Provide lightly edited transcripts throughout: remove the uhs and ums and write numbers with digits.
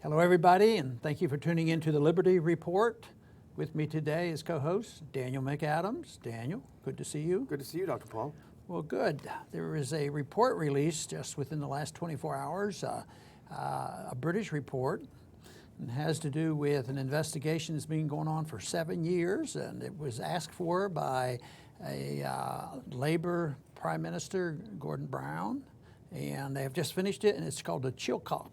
Hello, everybody, and thank you for tuning in to the Liberty Report. With me today is co-host Daniel McAdams. Daniel, good to see you. Good to see you, Dr. Paul. Well, good. There is a report released just within the last 24 hours, a British report. It has to do with an investigation that's been going on for 7 years, and it was asked for by a Labour Prime Minister, Gordon Brown, and they have just finished it, and it's called the Chilcot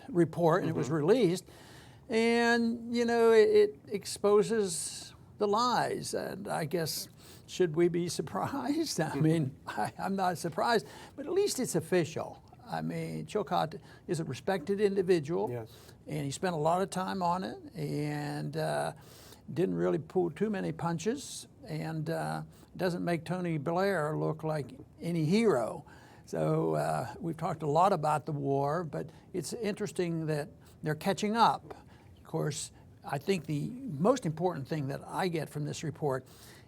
Report, and it was released. And, you know, it exposes the lies, and I guess, should we be surprised? I mean, I'm not surprised, but at least it's official. I mean, Chilcot is a respected individual, Yes. and he spent a lot of time on it, and didn't really pull too many punches, and doesn't make Tony Blair look like any hero. So we've talked a lot about the war, but it's interesting that they're catching up. Of course, I think the most important thing that I get from this report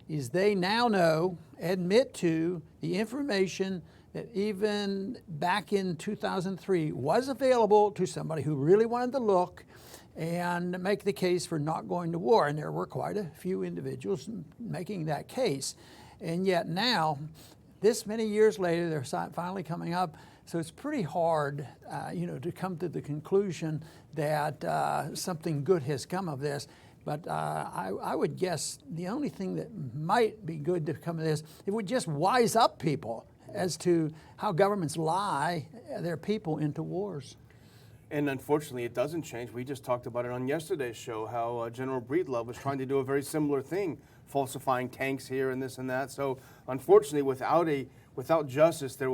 is they now know, admit to, the information that even back in 2003 was available to somebody who really wanted to look and make the case for not going to war. And there were quite a few individuals making that case. And yet now, this many years later, they're finally coming up. So it's pretty hard, to come to the conclusion that something good has come of this. But I would guess the only thing that might be good to come of this, it would just wise up people as to how governments lie their people into wars. And unfortunately, it doesn't change. We just talked about it on yesterday's show, how General Breedlove was trying to do a very similar thing, falsifying tanks here and this and that. So unfortunately, without justice, there's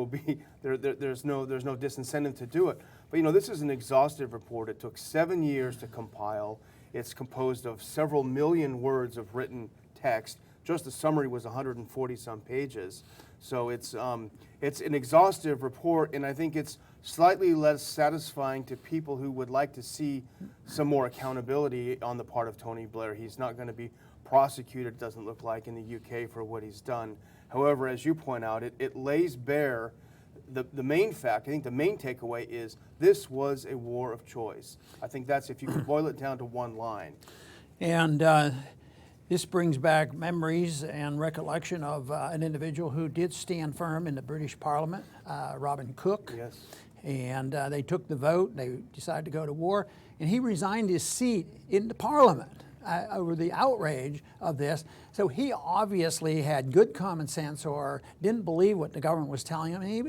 no disincentive to do it. But this is an exhaustive report. It took 7 years to compile. It's composed of several million words of written text. Just the summary was 140 some pages. So it's an exhaustive report, and I think it's slightly less satisfying to people who would like to see some more accountability on the part of Tony Blair. He's not going to be prosecuted, it doesn't look like, in the UK for what he's done. However, as you point out, it lays bare the main fact. I think the main takeaway is this was a war of choice. I think that's, if you could boil it down to one line. And this brings back memories and recollection of an individual who did stand firm in the British Parliament, Robin Cook. Yes. And they took the vote, they decided to go to war, and he resigned his seat in the Parliament over the outrage of this. So he obviously had good common sense, or didn't believe what the government was telling him, and he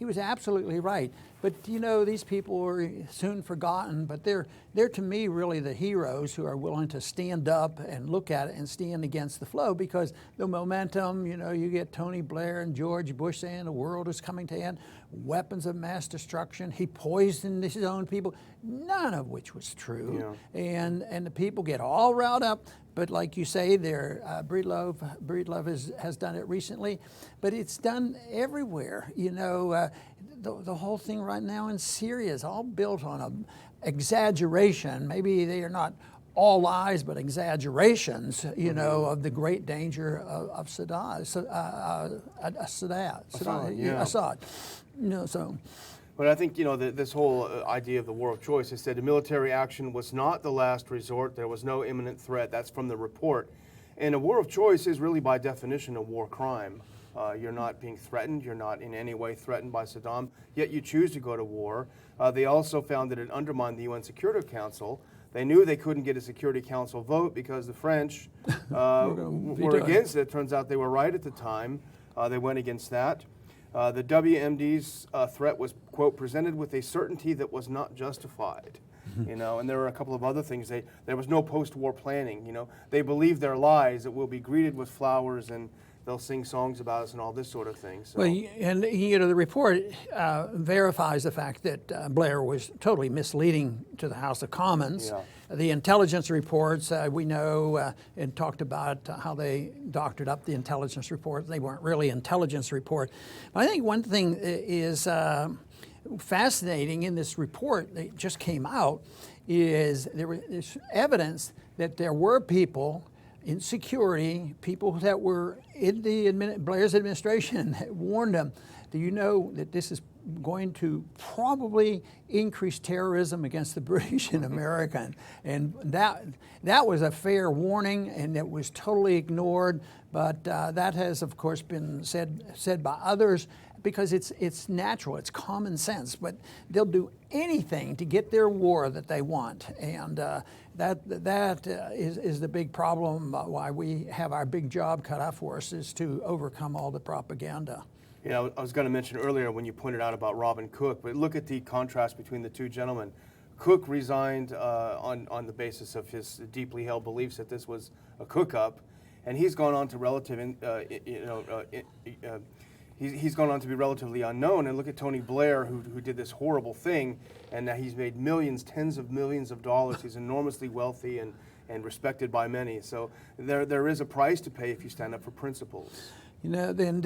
was absolutely right. But these people were soon forgotten, but they're to me really the heroes who are willing to stand up and look at it and stand against the flow, because the momentum, you get Tony Blair and George Bush saying the world is coming to end, weapons of mass destruction, he poisoned his own people, none of which was true. Yeah. And the people get all riled up. But like you say, Breedlove has done it recently, but it's done everywhere. The whole thing right now in Syria is all built on an exaggeration. Maybe they are not all lies, but exaggerations, of the great danger of Assad. But I think, this whole idea of the war of choice, it said military action was not the last resort. There was no imminent threat. That's from the report. And a war of choice is really, by definition, a war crime. You're not being threatened. You're not in any way threatened by Saddam, yet you choose to go to war. They also found that it undermined the UN Security Council. They knew they couldn't get a Security Council vote because the French were against it. Turns out they were right at the time. They went against that. The WMD's threat was, quote, presented with a certainty that was not justified. And there were a couple of other things. There was no post-war planning. They believed their lies, that we'll be greeted with flowers and they'll sing songs about us and all this sort of thing. So. Well, and the report verifies the fact that Blair was totally misleading to the House of Commons. Yeah. The intelligence reports, we know, and talked about how they doctored up the intelligence reports. They weren't really intelligence reports. But I think one thing is fascinating in this report that just came out is there's evidence that there were people in security, people that were in the Blair's administration warned them, do you know that this is going to probably increase terrorism against the British and American? And that was a fair warning, and it was totally ignored. But that has, of course, been said by others, because it's natural, it's common sense. But they'll do anything to get their war that they want, and that is the big problem. Why we have our big job cut out for us is to overcome all the propaganda. You know, I was going to mention earlier when you pointed out about Robin Cook, but look at the contrast between the two gentlemen. Cook resigned on the basis of his deeply held beliefs that this was a cook-up, and he's gone on to he's gone on to be relatively unknown. And look at Tony Blair, who did this horrible thing, and now he's made millions, tens of millions of dollars. He's enormously wealthy and respected by many. So there is a price to pay if you stand up for principles. You know, then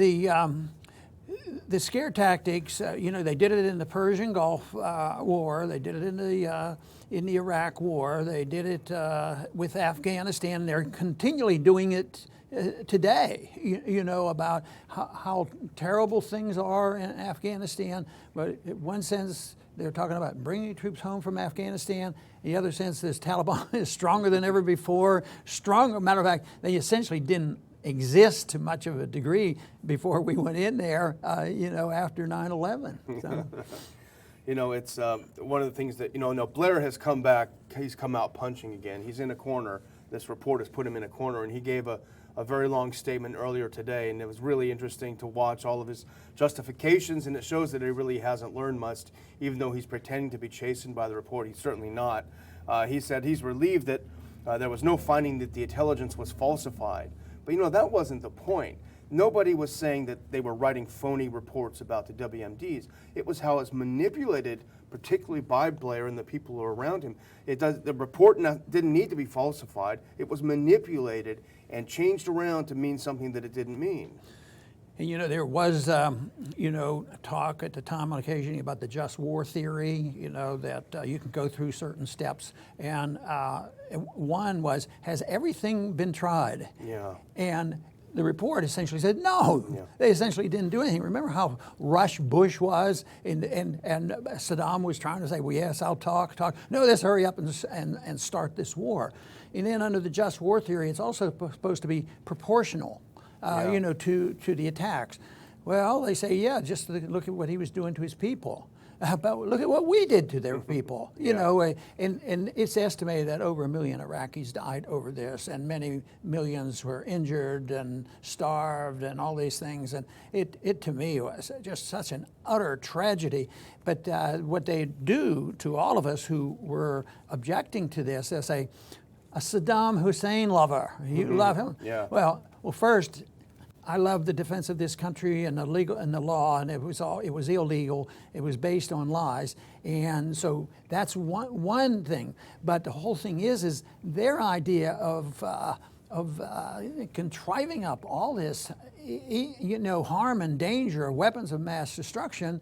the scare tactics, you know, they did it in the Persian Gulf War, they did it in the Iraq War, they did it with Afghanistan. They're continually doing it today, you know, about how terrible things are in Afghanistan. But in one sense, they're talking about bringing troops home from Afghanistan. In the other sense, this Taliban is stronger than ever before. Stronger, matter of fact, they essentially didn't exist to much of a degree before we went in there, you know, after 9/11. So. You know, it's one of the things that, you know, Blair has come back, he's come out punching again. He's in a corner. This report has put him in a corner, and he gave a very long statement earlier today, and it was really interesting to watch all of his justifications, and it shows that he really hasn't learned much, even though he's pretending to be chastened by the report. He's certainly not. He said he's relieved that there was no finding that the intelligence was falsified. But, you know, that wasn't the point. Nobody was saying that they were writing phony reports about the WMDs. It was how it's manipulated, particularly by Blair and the people who are around him. The report didn't need to be falsified. It was manipulated and changed around to mean something that it didn't mean. And, you know, there was, you know, talk at the time on occasion about the just war theory, you know, that you can go through certain steps. And one was, has everything been tried? Yeah. And the report essentially said, no, yeah. They essentially didn't do anything. Remember how rushed Bush was, and Saddam was trying to say, well, yes, I'll talk. No, let's hurry up and start this war. And then under the just war theory, it's also supposed to be proportional. You know, to the attacks. Well, they say, yeah, just look at what he was doing to his people. But look at what we did to their people. You know, and it's estimated that over 1 million Iraqis died over this, and many millions were injured and starved and all these things. And it to me was just such an utter tragedy. But what they do to all of us who were objecting to this, they say, a Saddam Hussein lover. You love him? Yeah. Well, first, I love the defense of this country and the legal and the law, and it was illegal. It was based on lies, and so that's one thing. But the whole thing is their idea of contriving up all this, you know, harm and danger, weapons of mass destruction.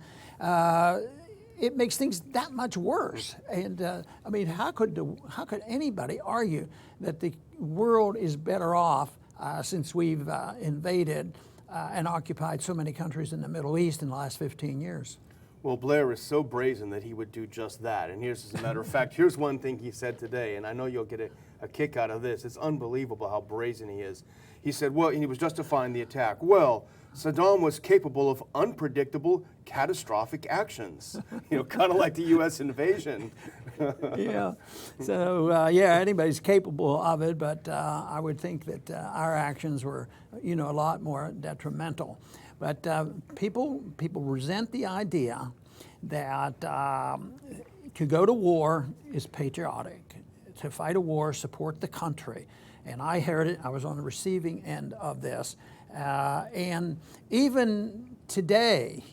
It makes things that much worse. And I mean, how could anybody argue that the world is better off since we've invaded and occupied so many countries in the Middle East in the last 15 years? Well, Blair is so brazen that he would do just that. And here's, as a matter of fact, here's one thing he said today, and I know you'll get a kick out of this. It's unbelievable how brazen he is. He said, well, and he was justifying the attack. Well, Saddam was capable of unpredictable, catastrophic actions. You know, kind of like the U.S. invasion. Yeah. So, yeah, anybody's capable of it, but I would think that our actions were, you know, a lot more detrimental. But people resent the idea that to go to war is patriotic. To fight a war, support the country. And I heard it. I was on the receiving end of this. And even today,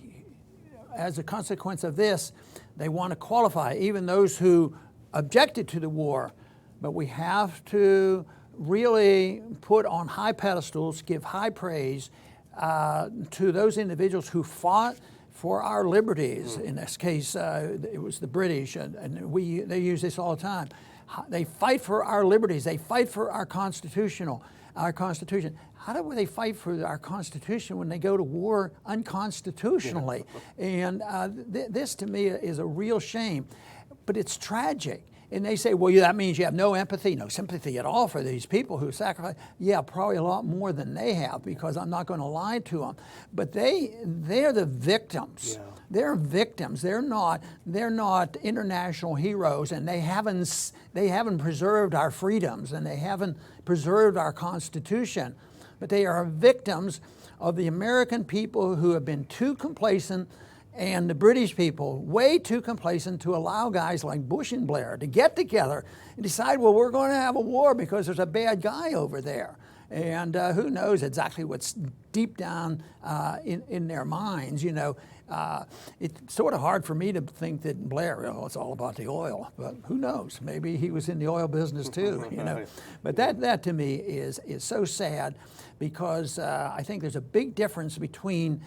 as a consequence of this, they want to qualify even those who objected to the war. But we have to really put on high pedestals, give high praise to those individuals who fought for our liberties. In this case, it was the British, and they use this all the time. They fight for our liberties. They fight for our Constitution. How do they fight for our Constitution when they go to war unconstitutionally? And this, to me, is a real shame. But it's tragic. And they say, well, yeah, that means you have no empathy, no sympathy at all for these people who sacrifice. Yeah, probably a lot more than they have, because I'm not going to lie to them. But they're the victims. Yeah. They're victims. They're not international heroes, and they haven't preserved our freedoms, and they haven't preserved our Constitution. But they are victims of the American people who have been too complacent, and the British people way too complacent to allow guys like Bush and Blair to get together and decide, well, we're going to have a war because there's a bad guy over there. And who knows exactly what's deep down in their minds, you know. It's sort of hard for me to think that Blair, it's all about the oil, but who knows? Maybe he was in the oil business too, you know. But that to me is so sad, because I think there's a big difference between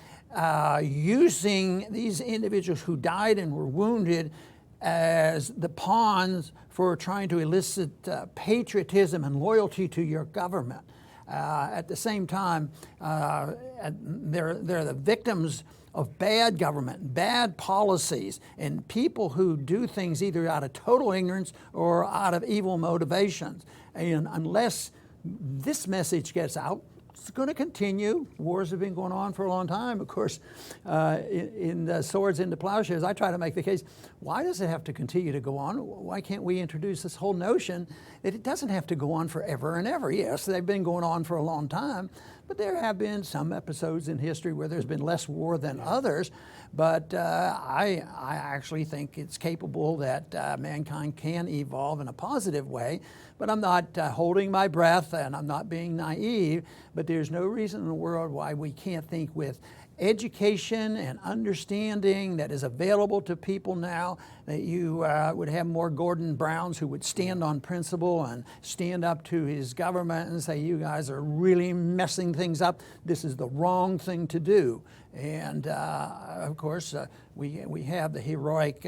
using these individuals who died and were wounded as the pawns for trying to elicit patriotism and loyalty to your government. At the same time, they're the victims of bad government, bad policies, and people who do things either out of total ignorance or out of evil motivations. And unless this message gets out, it's going to continue. Wars have been going on for a long time. Of course, in the Swords into Plowshares, I try to make the case, why does it have to continue to go on? Why can't we introduce this whole notion that it doesn't have to go on forever and ever? Yes, they've been going on for a long time, but there have been some episodes in history where there's been less war than others. But I actually think it's capable that mankind can evolve in a positive way. But I'm not holding my breath, and I'm not being naive. But there's no reason in the world why we can't think with education and understanding that is available to people now, that you would have more Gordon Browns who would stand on principle and stand up to his government and say, you guys are really messing things up. This is the wrong thing to do. And of course, we have the heroic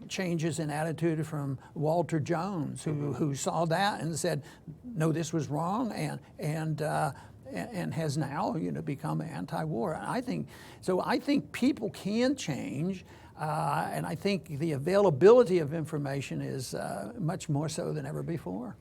changes in attitude from Walter Jones, who saw that and said, no, this was wrong, and has now, become anti-war. And I think people can change, and I think the availability of information is much more so than ever before.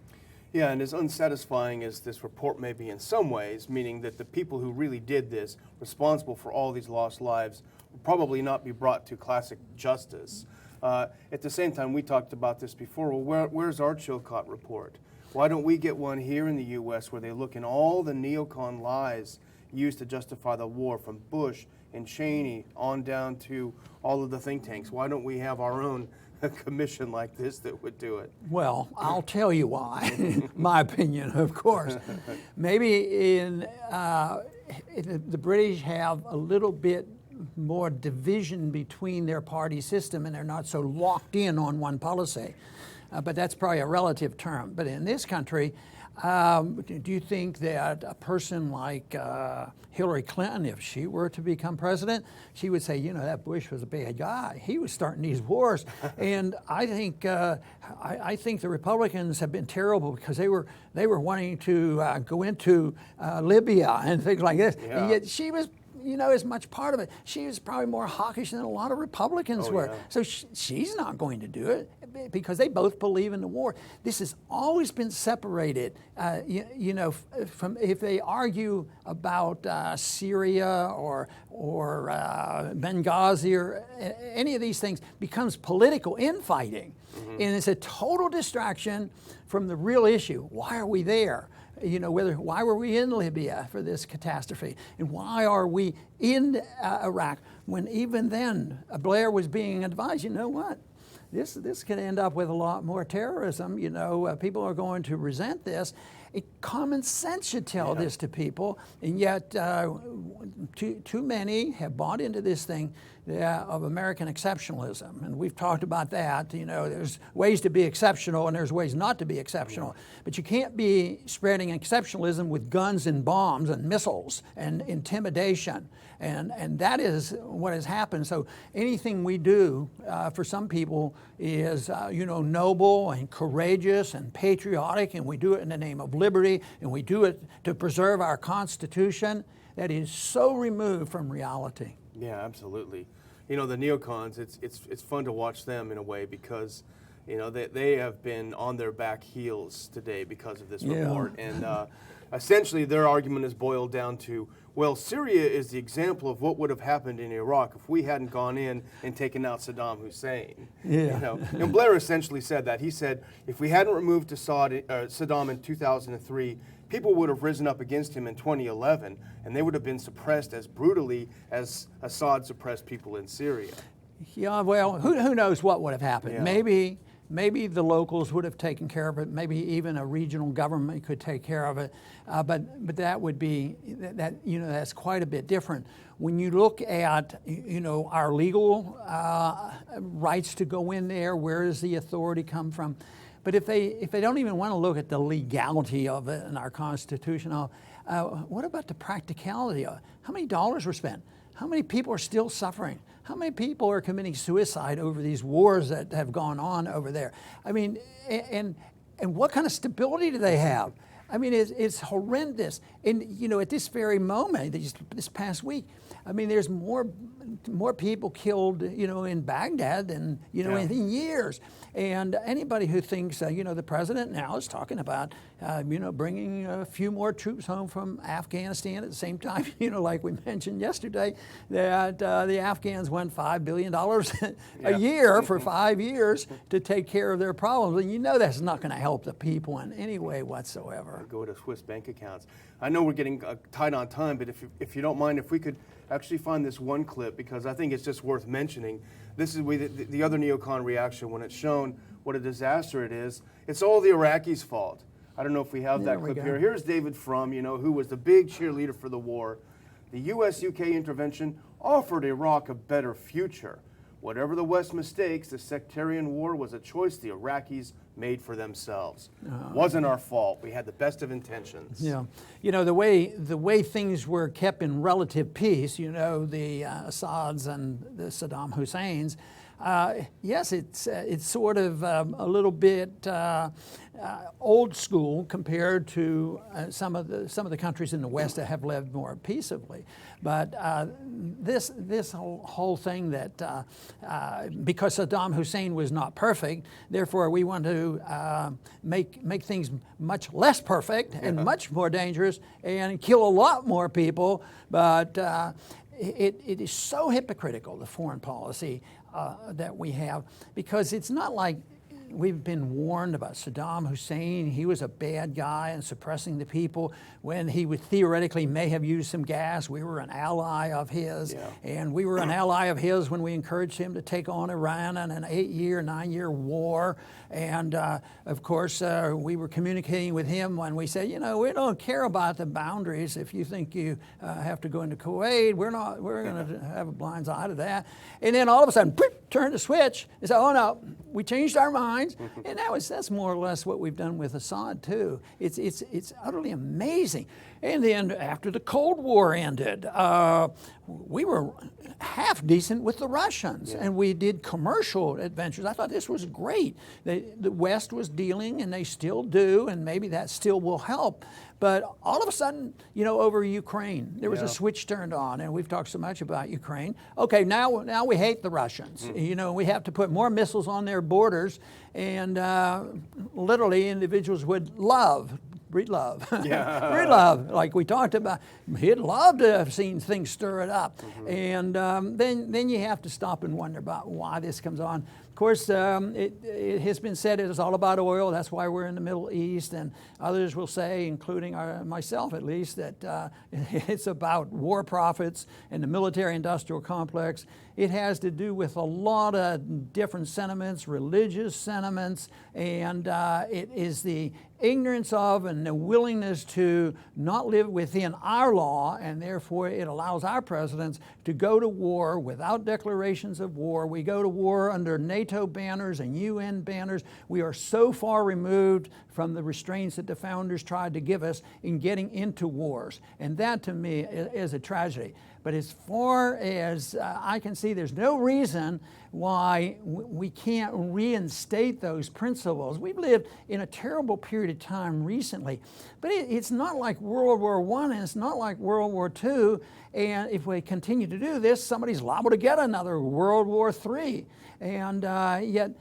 Yeah, and as unsatisfying as this report may be in some ways, meaning that the people who really did this, responsible for all these lost lives, will probably not be brought to classic justice. At the same time, we talked about this before. Well, where's our Chilcot Report? Why don't we get one here in the U.S. where they look in all the neocon lies used to justify the war, from Bush and Cheney on down to all of the think tanks? Why don't we have our own commission like this that would do it? Well, I'll tell you why. My opinion, of course. Maybe the British have a little bit more division between their party system, and they're not so locked in on one policy. But that's probably a relative term. But in this country, do you think that a person like Hillary Clinton, if she were to become president, she would say, that Bush was a bad guy. He was starting these wars. And I think the Republicans have been terrible, because they were wanting to go into Libya and things like this. Yeah. And yet she was, as much part of it. She was probably more hawkish than a lot of Republicans were. Yeah. So she's not going to do it, because they both believe in the war. This has always been separated, from, if they argue about Syria or Benghazi or any of these things, becomes political infighting. Mm-hmm. And it's a total distraction from the real issue. Why are we there? Why were we in Libya for this catastrophe? And why are we in Iraq, when even then Blair was being advised, what? This could end up with a lot more terrorism. People are going to resent this. Common sense should tell this to people, and yet too many have bought into this thing of American exceptionalism, and we've talked about that. There's ways to be exceptional and there's ways not to be exceptional, but you can't be spreading exceptionalism with guns and bombs and missiles and intimidation. And that is what has happened. So anything we do for some people is, noble and courageous and patriotic, and we do it in the name of liberty, and we do it to preserve our Constitution. That is so removed from reality. Yeah, absolutely. The neocons, it's fun to watch them in a way because, they have been on their back heels today because of this report. And essentially their argument is boiled down to, well, Syria is the example of what would have happened in Iraq if we hadn't gone in and taken out Saddam Hussein. Yeah. And Blair essentially said that. He said, if we hadn't removed Saddam in 2003, people would have risen up against him in 2011, and they would have been suppressed as brutally as Assad suppressed people in Syria. Yeah, well, who knows what would have happened? Yeah. Maybe the locals would have taken care of it. Maybe even a regional government could take care of it. But that would be that's quite a bit different. When you look at our legal rights to go in there, where does the authority come from? But if they don't even want to look at the legality of it in our Constitution, what about the practicality of it? How many dollars were spent? How many people are still suffering? How many people are committing suicide over these wars that have gone on over there? I mean, and what kind of stability do they have? I mean, it's horrendous. And at this very moment, this past week, I mean, there's more people killed, in Baghdad than in years. And anybody who thinks, the president now is talking about, bringing a few more troops home from Afghanistan at the same time, like we mentioned yesterday, that the Afghans want $5 billion a year for 5 years to take care of their problems. And that's not going to help the people in any way whatsoever. Go to Swiss bank accounts. I know we're getting tight on time, but if you don't mind, if we could actually find this one clip, because I think it's just worth mentioning. This is the other neocon reaction when it's shown what a disaster it is. It's all the Iraqis' fault. I don't know if we have that clip here. Here's David Frum, who was the big cheerleader for the war. The U.S.-UK intervention offered Iraq a better future. Whatever the West mistakes, the sectarian war was a choice the Iraqis made for themselves. Wasn't our fault. We had the best of intentions. Yeah, the way things were kept in relative peace, the Assads and the Saddam Husseins. Yes, it's sort of a little bit old school compared to some of the countries in the West that have lived more peaceably. But this whole thing that because Saddam Hussein was not perfect, therefore we want to make things much less perfect and much more dangerous and kill a lot more people. But it is so hypocritical, the foreign policy that we have, because it's not like we've been warned about Saddam Hussein. He was a bad guy and suppressing the people. When he would theoretically may have used some gas, we were an ally of his. Yeah. And we were an ally of his when we encouraged him to take on Iran in an 9-year war. And of course, we were communicating with him when we said, we don't care about the boundaries. If you think you have to go into Kuwait, we're going to have a blind eye to that. And then all of a sudden, turn the switch and say, oh no, we changed our minds. And that's more or less what we've done with Assad too. It's utterly amazing. And then after the Cold War ended, we were half decent with the Russians, and we did commercial adventures. I thought this was great. The West was dealing, and they still do, and maybe that still will help. But all of a sudden, over Ukraine, there was a switch turned on, and we've talked so much about Ukraine. Okay, now we hate the Russians. We have to put more missiles on their borders, and literally individuals would breed love. Breed love, like we talked about. He'd love to have seen things stir it up. And then you have to stop and wonder about why this comes on. Of course, it has been said it is all about oil. That's why we're in the Middle East. And others will say, including myself at least, that it's about war profits and the military-industrial complex. It has to do with a lot of different sentiments, religious sentiments, and it is the ignorance of and the willingness to not live within our law, and therefore it allows our presidents to go to war without declarations of war. We go to war under NATO banners and UN banners. We are so far removed from the restraints that the founders tried to give us in getting into wars. And that to me is a tragedy. But as far as I can see, there's no reason why we can't reinstate those principles. We've lived in a terrible period of time recently, but it's not like World War I and it's not like World War II. And if we continue to do this, somebody's liable to get another World War III. And yet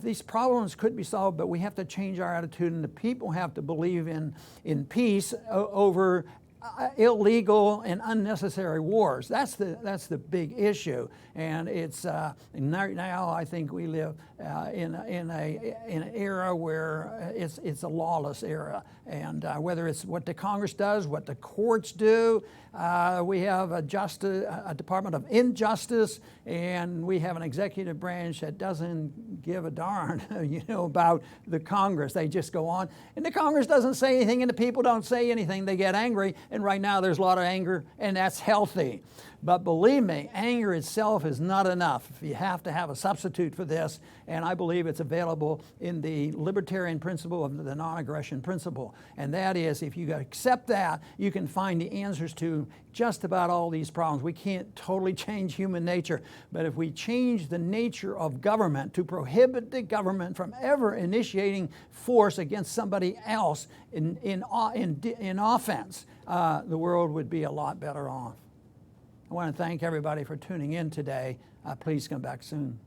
these problems could be solved, but we have to change our attitude, and the people have to believe in peace over illegal and unnecessary wars. That's the big issue, and it's now I think we live in an era where it's a lawless era, and whether it's what the Congress does, what the courts do, we have a Department of Injustice, and we have an executive branch that doesn't give a darn, about the Congress. They just go on, and the Congress doesn't say anything, and the people don't say anything. They get angry, and right now there's a lot of anger, and that's healthy. But believe me, anger itself is not enough. You have to have a substitute for this, and I believe it's available in the libertarian principle of the non-aggression principle. And that is, if you accept that, you can find the answers to just about all these problems. We can't totally change human nature, but if we change the nature of government to prohibit the government from ever initiating force against somebody else in offense, the world would be a lot better off. I want to thank everybody for tuning in today. Please come back soon.